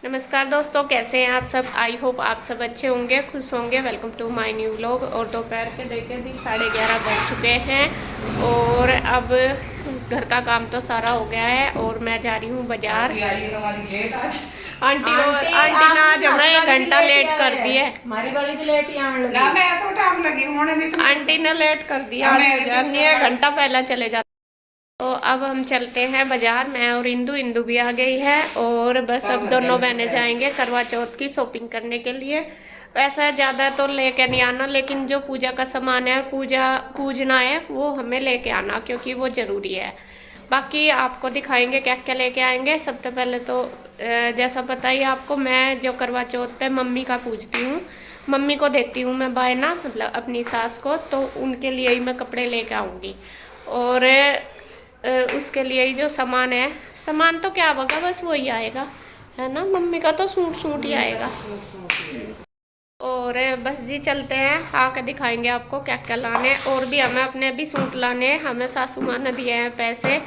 नमस्कार दोस्तों, कैसे हैं आप सब। आई होप आप सब अच्छे होंगे, खुश होंगे। Welcome to my new vlog. और दोपहर के देखे भी 11:30 बज चुके हैं और अब घर का काम तो सारा हो गया है और मैं जा रही हूँ बाजार। आंटी ने आज हमें 1 घंटा लेट कर दिया है। हमारी वाली भी लेट ही आने लगी। मैं तो टाइम लगी होने नहीं तो आंटी ने लेट कर दिया आज बाजार, नहीं 1 घंटा पहले चले जाते। तो अब हम चलते हैं बाजार। मैं और इंदू इंदू भी आ गई है और बस अब दोनों बहनें जाएंगे करवा चौथ की शॉपिंग करने के लिए। वैसा ज़्यादा तो लेके नहीं आना, लेकिन जो पूजा का सामान है, पूजना है, वो हमें लेके आना क्योंकि वो ज़रूरी है। बाकी आपको दिखाएंगे क्या क्या लेके आएंगे। सबसे पहले तो जैसा पता ही आपको, मैं जो करवा चौथ पे मम्मी का पूजती हूँ, मम्मी को देती हूँ मैं बायना, मतलब अपनी सास को, तो उनके लिए ही मैं कपड़े लेके आऊँगी। और उसके लिए ही जो सामान है, सामान तो क्या होगा, बस वही आएगा, है ना। मम्मी का तो सूट ही आएगा। और बस जी चलते हैं, आके दिखाएंगे आपको क्या क्या लाने। और भी हमें अपने भी सूट लाने। हमें सासू माँ ने दिए हैं पैसे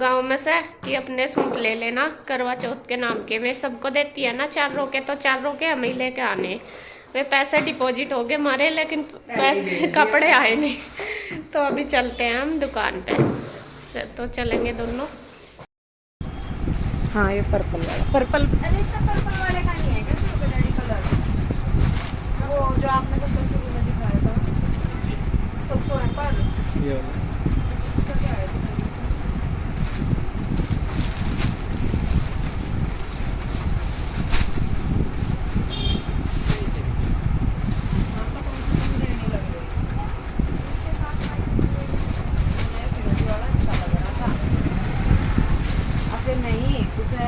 गांव में से कि अपने सूट ले लेना करवा चौथ के नाम के। वे सबको देती है ना 4 रोके, तो 4 रोके हमें ही लेके आने। वे पैसे डिपॉजिट हो गए हमारे, लेकिन पैसे कपड़े आए नहीं। तो अभी चलते हैं हम दुकान पे, तो चलेंगे दोनों। हाँ, ये पर्पल वाला पर्पल। अरे इसका पर्पल वाले का नहीं है क्या, डैडी कलर वो जो आपने को तस्वीर में दिखाया था, सब सो है पर ये वाला इसका क्या है। नहीं उसे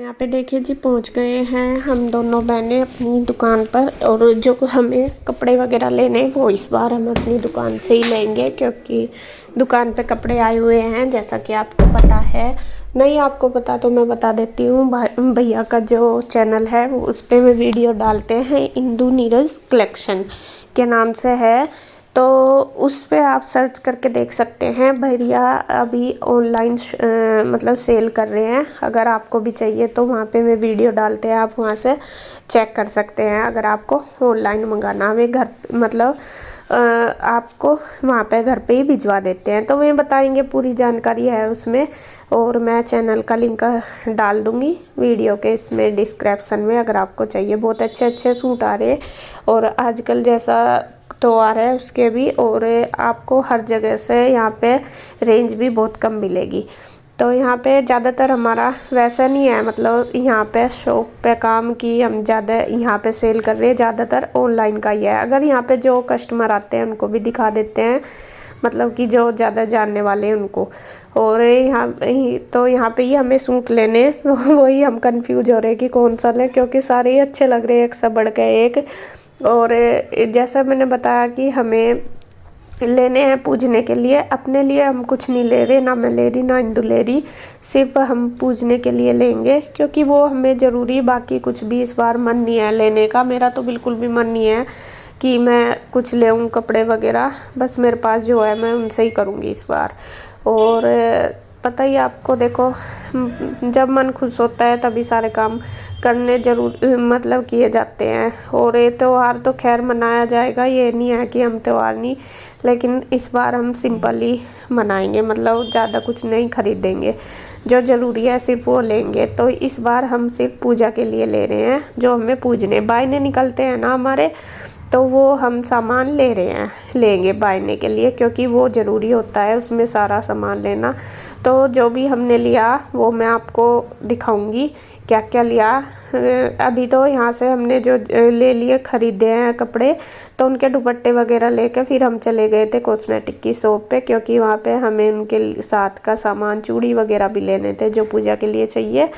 यहाँ पे देखिए जी, पहुँच गए हैं हम दोनों बहनें अपनी दुकान पर। और जो हमें कपड़े वगैरह लेने, वो इस बार हम अपनी दुकान से ही लेंगे क्योंकि दुकान पे कपड़े आए हुए हैं, जैसा कि आपको पता है। नहीं आपको पता तो मैं बता देती हूँ। भैया का जो चैनल है वो, उस पर वे वीडियो डालते हैं, इंदू नीरज कलेक्शन के नाम से है। तो उस पे आप सर्च करके देख सकते हैं। भैया अभी ऑनलाइन मतलब सेल कर रहे हैं। अगर आपको भी चाहिए तो वहाँ पे वे वीडियो डालते हैं, आप वहाँ से चेक कर सकते हैं। अगर आपको ऑनलाइन मंगाना, वे घर मतलब आपको वहाँ पे घर पे ही भिजवा देते हैं। तो वे बताएंगे, पूरी जानकारी है उसमें। और मैं चैनल का लिंक डाल दूँगी वीडियो के इसमें डिस्क्रिप्शन में, अगर आपको चाहिए। बहुत अच्छे अच्छे सूट आ रहे हैं और आजकल जैसा तो आ रहा है उसके भी। और आपको हर जगह से यहाँ पे रेंज भी बहुत कम मिलेगी। तो यहाँ पे ज़्यादातर हमारा वैसा नहीं है, मतलब यहाँ पे शॉप पे काम की हम ज़्यादा यहाँ पे सेल कर रहे हैं, ज़्यादातर ऑनलाइन का ही है। अगर यहाँ पे जो कस्टमर आते हैं उनको भी दिखा देते हैं, मतलब कि जो ज़्यादा जानने वाले हैं उनको। और यहाँ पे ही हमें सूट लेने, तो वही हम कंफ्यूज हो रहे हैं कि कौन सा लें, क्योंकि सारे ही अच्छे लग रहे हैं, एक से बढ़ के एक। और जैसा मैंने बताया कि हमें लेने हैं पूजने के लिए, अपने लिए हम कुछ नहीं ले रहे, ना मैं ले रही ना इंदु ले रही। सिर्फ हम पूजने के लिए लेंगे क्योंकि वो हमें ज़रूरी। बाकी कुछ भी इस बार मन नहीं है लेने का, मेरा तो बिल्कुल भी मन नहीं है कि मैं कुछ ले कपड़े वगैरह। बस मेरे पास जो है मैं उनसे ही करूँगी इस बार। और पता ही आपको, देखो जब मन खुश होता है तभी सारे काम करने जरूर मतलब किए जाते हैं। और ये त्यौहार तो खैर मनाया जाएगा, ये नहीं है कि हम त्यौहार नहीं, लेकिन इस बार हम सिंपल ही मनाएंगे, मतलब ज़्यादा कुछ नहीं खरीदेंगे। जो ज़रूरी है सिर्फ वो लेंगे। तो इस बार हम सिर्फ पूजा के लिए ले रहे हैं, जो हमें पूजने बायने निकलते हैं ना हमारे, तो वो हम सामान ले रहे हैं, लेंगे बायने के लिए, क्योंकि वो ज़रूरी होता है उसमें सारा सामान लेना। तो जो भी हमने लिया वो मैं आपको दिखाऊंगी क्या क्या लिया। अभी तो यहाँ से हमने जो ले लिए, ख़रीदे हैं कपड़े, तो उनके दुपट्टे वगैरह लेके फिर हम चले गए थे कॉस्मेटिक की शॉप पे, क्योंकि वहाँ पे हमें उनके साथ का सामान, चूड़ी वगैरह भी लेने थे जो पूजा के लिए चाहिए।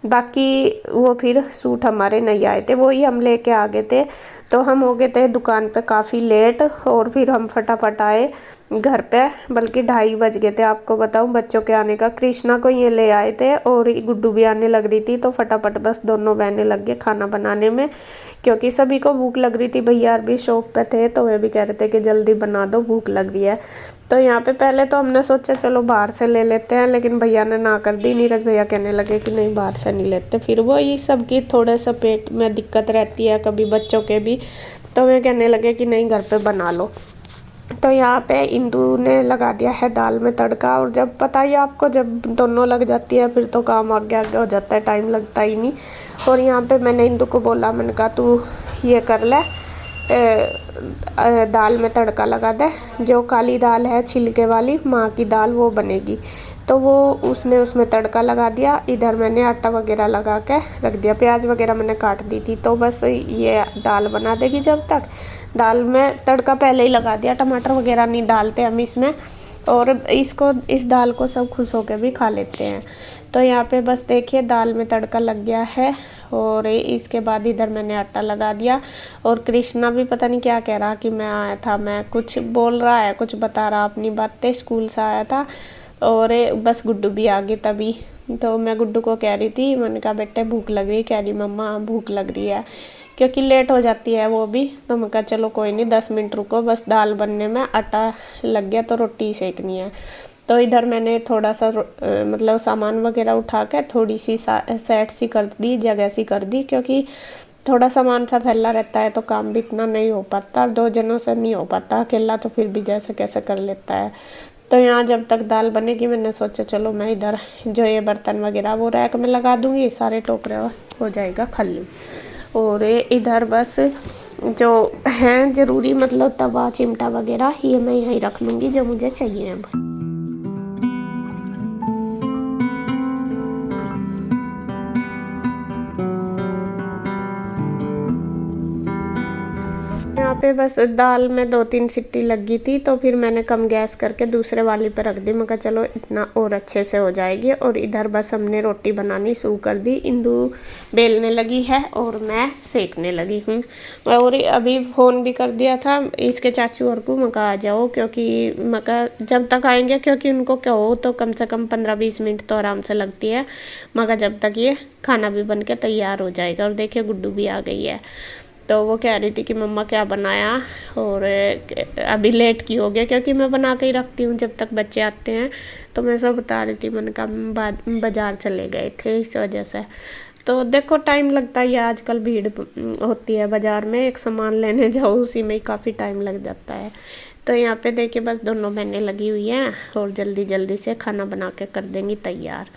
बाकी वो फिर सूट हमारे नहीं आए थे, वो ही हम लेके आ गए थे। तो हम हो गए थे दुकान पे काफ़ी लेट, और फिर हम फटाफट आए घर पे, बल्कि 2:30 बज गए थे। आपको बताऊं, बच्चों के आने का, कृष्णा को ये ले आए थे और गुड्डू भी आने लग रही थी। तो फटाफट बस दोनों बहनें लग गए खाना बनाने में, क्योंकि सभी को भूख लग रही थी। भैया भी शॉप पे थे तो वे भी कह रहे थे कि जल्दी बना दो, भूख लग रही है। तो यहाँ पे पहले तो हमने सोचा चलो बाहर से ले लेते हैं, लेकिन भैया ने ना कर दी। नीरज भैया कहने लगे कि नहीं बाहर से नहीं लेते, फिर वो ये सबकी थोड़े सा पेट में दिक्कत रहती है कभी बच्चों के भी, तो वे कहने लगे कि नहीं घर पे बना लो। तो यहाँ पे इंदू ने लगा दिया है दाल में तड़का, और जब पता ही आपको जब दोनों लग जाती है फिर तो काम आगे आगे हो जाता है, टाइम लगता ही नहीं। और यहाँ पे मैंने इंदू को बोला, मैंने कहा तू ये कर ले, दाल में तड़का लगा दे, जो काली दाल है छिलके वाली माँ की दाल वो बनेगी। तो वो उसने उसमें तड़का लगा दिया। इधर मैंने आटा वगैरह लगा के रख दिया, प्याज वगैरह मैंने काट दी थी। तो बस ये दाल बना देगी। जब तक दाल में तड़का पहले ही लगा दिया, टमाटर वगैरह नहीं डालते हम इसमें, और इस दाल को सब खुश होकर भी खा लेते हैं। तो यहाँ पे बस देखिए दाल में तड़का लग गया है, और इसके बाद इधर मैंने आटा लगा दिया। और कृष्णा भी पता नहीं क्या कह रहा कि मैं आया था, मैं कुछ बोल रहा है, कुछ बता रहा अपनी बातें, स्कूल से आया था। और बस गुड्डू भी आ गई तभी। तो मैं गुड्डू को कह रही थी, मैंने कहा बेटे भूख लग रही, कह रही मम्मा भूख लग रही है, क्योंकि लेट हो जाती है वो भी। तो मैं कहा चलो कोई नहीं 10 मिनट रुको, बस दाल बनने में आटा लग गया तो रोटी सेकनी है। तो इधर मैंने थोड़ा सा मतलब सामान वगैरह उठा के थोड़ी सी सेट सी कर दी, जगह सी कर दी, क्योंकि थोड़ा सामान सा फैला रहता है तो काम भी इतना नहीं हो पाता, 2 जनों से नहीं हो पाता, अकेला तो फिर भी जैसे कैसे कर लेता है। तो यहाँ जब तक दाल बनेगी मैंने सोचा चलो मैं इधर जो ये बर्तन वगैरह वो रैक में लगा दूँगी, सारे टोकरे हो जाएगा खाली। और इधर बस जो है ज़रूरी मतलब तवा चिमटा वगैरह ये मैं यहीं रख लूँगी जो मुझे चाहिए अब। यहाँ पे बस दाल में 2-3 सीटी लगी थी, तो फिर मैंने कम गैस करके दूसरे वाली पे रख दी। मैं कहा चलो इतना और अच्छे से हो जाएगी। और इधर बस हमने रोटी बनानी शुरू कर दी। इंदू बेलने लगी है और मैं सेकने लगी हूँ। और अभी फ़ोन भी कर दिया था इसके चाचू और को, मैं कहा आ जाओ, क्योंकि मैं कहा जब तक आएंगे, क्योंकि उनको कहो तो कम से कम 15-20 मिनट तो आराम से लगती है। मैं कहा जब तक ये खाना भी बन के तैयार हो जाएगा। और देखिए गुड्डू भी आ गई है, तो वो कह रही थी कि मम्मा क्या बनाया, और अभी लेट की हो गया, क्योंकि मैं बना के ही रखती हूँ जब तक बच्चे आते हैं। तो मैं सब बता रही थी, मैंने कहा बाज़ार चले गए थे इस वजह से। तो देखो टाइम लगता है, आजकल भीड़ होती है बाज़ार में, एक सामान लेने जाओ उसी में ही काफ़ी टाइम लग जाता है। तो यहाँ पे देखिए बस दोनों बहनें लगी हुई हैं और जल्दी जल्दी से खाना बना के कर देंगी तैयार।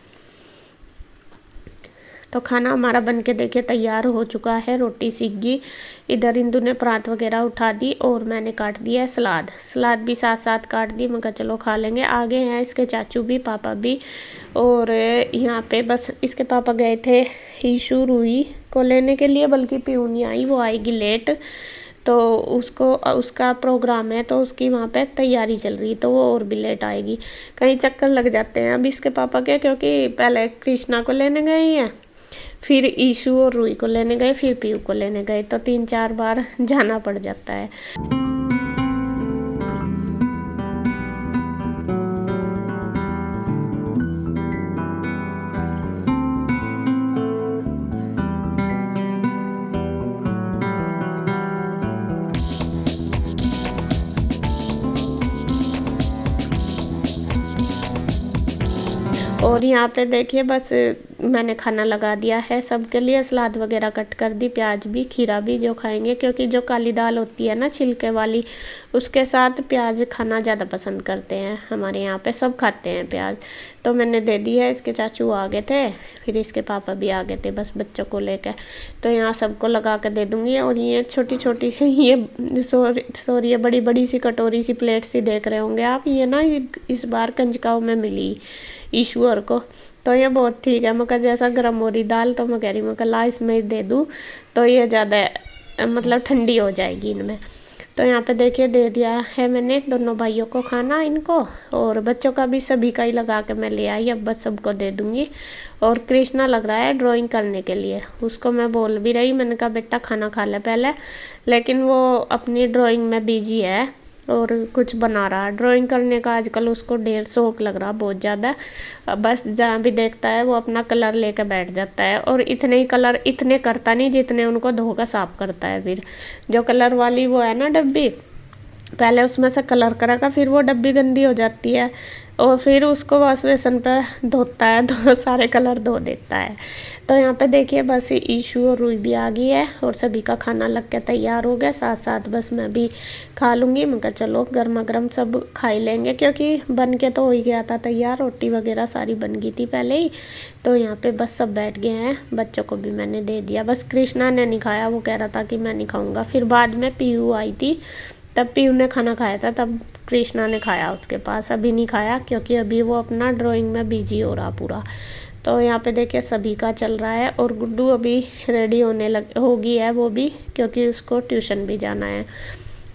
तो खाना हमारा बन के देखिए तैयार हो चुका है, रोटी सीख गई। इधर इंदू ने परात वगैरह उठा दी और मैंने काट दिया सलाद भी साथ साथ काट दी। मैं कहा चलो खा लेंगे। आगे हैं इसके चाचू भी, पापा भी। और यहाँ पे बस इसके पापा गए थे ईशू रूही को लेने के लिए, बल्कि पीऊ नहीं आई, वो आएगी लेट। तो उसका प्रोग्राम है, तो उसकी वहाँ पे तैयारी चल रही, तो वो और भी लेट आएगी। कहीं चक्कर लग जाते हैं अब इसके पापा के, क्योंकि पहले कृष्णा को लेने गए हैं, फिर ईशू और रूही को लेने गए, फिर पीयू को लेने गए, तो 3-4 बार जाना पड़ जाता है। और यहाँ पे देखिए बस मैंने खाना लगा दिया है सबके लिए, सलाद वगैरह कट कर दी, प्याज भी, खीरा भी जो खाएंगे, क्योंकि जो काली दाल होती है ना छिलके वाली, उसके साथ प्याज खाना ज़्यादा पसंद करते हैं। हमारे यहाँ पे सब खाते हैं प्याज। तो मैंने दे दी है। इसके चाचू आ गए थे, फिर इसके पापा भी आ गए थे बस बच्चों को लेकर। तो यहाँ सबको लगा कर दे दूँगी। और ये छोटी छोटी ये सॉरी ये बड़ी बड़ी सी कटोरी सी प्लेट सी देख रहे होंगे आप, ये ना इस बार कंजकाओं में मिली ईश्वर को, तो ये बहुत ठीक है। मैं कहा जैसा गर्म हो रही दाल, तो मैं कह रही मैं ला इसमें ही दे दूँ, तो ये ज़्यादा मतलब ठंडी हो जाएगी इनमें। तो यहाँ पे देखिए दे दिया है मैंने दोनों भाइयों को खाना इनको, और बच्चों का भी सभी का ही लगा के मैं ले आई, अब बस सबको दे दूँगी। और कृष्णा लग रहा है ड्राइंग करने के लिए, उसको मैं बोल भी रही, मैंने कहा बेटा खाना खा ले पहले, लेकिन वो अपनी ड्राइंग में बिजी है और कुछ बना रहा है। ड्राइंग करने का आजकल उसको ढेर शौक लग रहा बहुत ज़्यादा, बस जहाँ भी देखता है वो अपना कलर लेकर बैठ जाता है। और इतने ही कलर इतने करता नहीं जितने उनको धोकर साफ करता है। फिर जो कलर वाली वो है ना डब्बी, पहले उसमें से कलर करेगा, फिर वो डब्बी गंदी हो जाती है और फिर उसको वॉश बेसन पे धोता है तो सारे कलर धो देता है। तो यहाँ पे देखिए बस ईशू और रुई भी आ गई है और सभी का खाना लग के तैयार हो गया। साथ साथ बस मैं भी खा लूँगी। मैं कहा चलो गर्मा गर्म सब खा ही लेंगे, क्योंकि बन के तो हो ही गया था तैयार, रोटी वगैरह सारी बन गई थी पहले ही। तो यहाँ पे बस सब बैठ गए हैं, बच्चों को भी मैंने दे दिया। बस कृष्णा ने नहीं खाया, वो कह रहा था कि मैं नहीं खाऊँगा। फिर बाद में पीयू आई थी, तब पीयू ने खाना खाया था, तब कृष्णा ने खाया उसके पास। अभी नहीं खाया क्योंकि अभी वो अपना ड्राइंग में बिजी हो रहा पूरा। तो यहाँ पे देखिए सभी का चल रहा है और गुड्डू अभी रेडी होगी है वो भी, क्योंकि उसको ट्यूशन भी जाना है।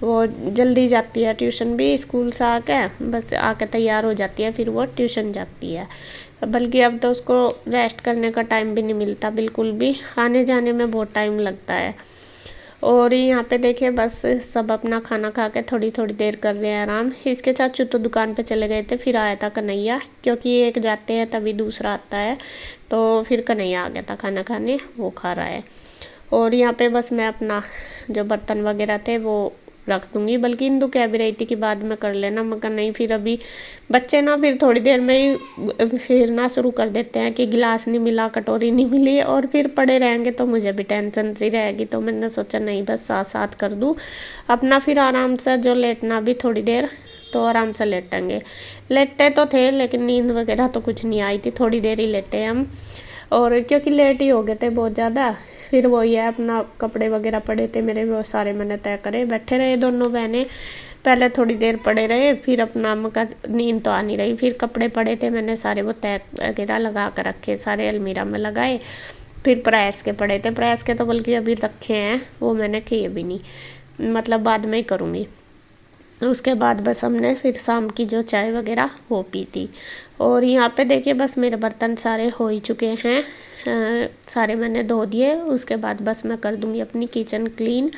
वो जल्दी जाती है ट्यूशन भी, स्कूल से आके बस आके तैयार हो जाती है, फिर वो ट्यूशन जाती है। बल्कि अब तो उसको रेस्ट करने का टाइम भी नहीं मिलता बिल्कुल भी, आने जाने में बहुत टाइम लगता है। और यहाँ पे देखिए बस सब अपना खाना खा के थोड़ी थोड़ी देर कर रहे हैं आराम। इसके चाचू तो दुकान पे चले गए थे, फिर आया था कन्हैया, क्योंकि एक जाते हैं तभी दूसरा आता है। तो फिर कन्हैया आ गया था खाना खाने, वो खा रहा है। और यहाँ पे बस मैं अपना जो बर्तन वगैरह थे वो रख दूँगी। बल्कि इंदु कह भी रही थी कि बाद में कर लेना, मगर नहीं, फिर अभी बच्चे ना फिर थोड़ी देर में ही फिरना शुरू कर देते हैं कि गिलास नहीं मिला, कटोरी नहीं मिली, और फिर पड़े रहेंगे तो मुझे भी टेंशन सी रहेगी। तो मैंने सोचा नहीं, बस साथ साथ कर दूँ अपना, फिर आराम से जो लेटना भी थोड़ी देर तो आराम से लेटेंगे। लेटे तो थे लेकिन नींद वगैरह तो कुछ नहीं आई थी, थोड़ी देर ही लेटे हम। और क्योंकि लेट ही हो गए थे बहुत ज़्यादा, फिर वही है अपना कपड़े वगैरह पड़े थे मेरे, वो सारे मैंने तय करे। बैठे रहे दोनों बहनें, पहले थोड़ी देर पड़े रहे, फिर अपना मका नींद तो आ नहीं रही, फिर कपड़े पड़े थे मैंने सारे वो तय वगैरह लगा कर रखे, सारे अलमीरा में लगाए। फिर प्रेस के पड़े थे, प्रेस के तो बल्कि अभी रखे हैं, वो मैंने किए भी नहीं, मतलब बाद में ही करूँगी। उसके बाद बस हमने फिर शाम की जो चाय वगैरह वो पी थी। और यहाँ पे देखिए बस मेरे बर्तन सारे हो ही चुके हैं, सारे मैंने धो दिए। उसके बाद बस मैं कर दूँगी अपनी किचन क्लीन,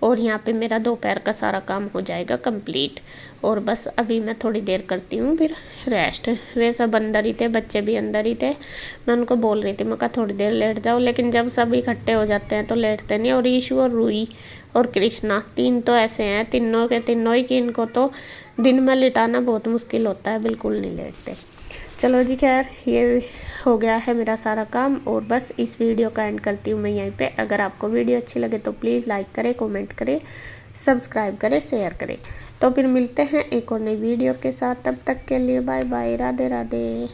और यहाँ पे मेरा दोपहर का सारा काम हो जाएगा कंप्लीट। और बस अभी मैं थोड़ी देर करती हूँ फिर रेस्ट। वे सब अंदर ही थे, बच्चे भी अंदर ही थे, मैं उनको बोल रही थी मैं कहा थोड़ी देर लेट जाओ, लेकिन जब सब इकट्ठे हो जाते हैं तो लेटते नहीं। और ईशू और रूही और कृष्णा, तीन तो ऐसे हैं, तीनों के तीनों ही, कि इनको तो दिन में लिटाना बहुत मुश्किल होता है, बिल्कुल नहीं लेटते। चलो जी, खैर ये हो गया है मेरा सारा काम, और बस इस वीडियो का एंड करती हूँ मैं यहीं पे। अगर आपको वीडियो अच्छी लगे तो प्लीज़ लाइक करें, कमेंट करें, सब्सक्राइब करें, शेयर करें। तो फिर मिलते हैं एक और नई वीडियो के साथ, तब तक के लिए बाय बाय, राधे राधे।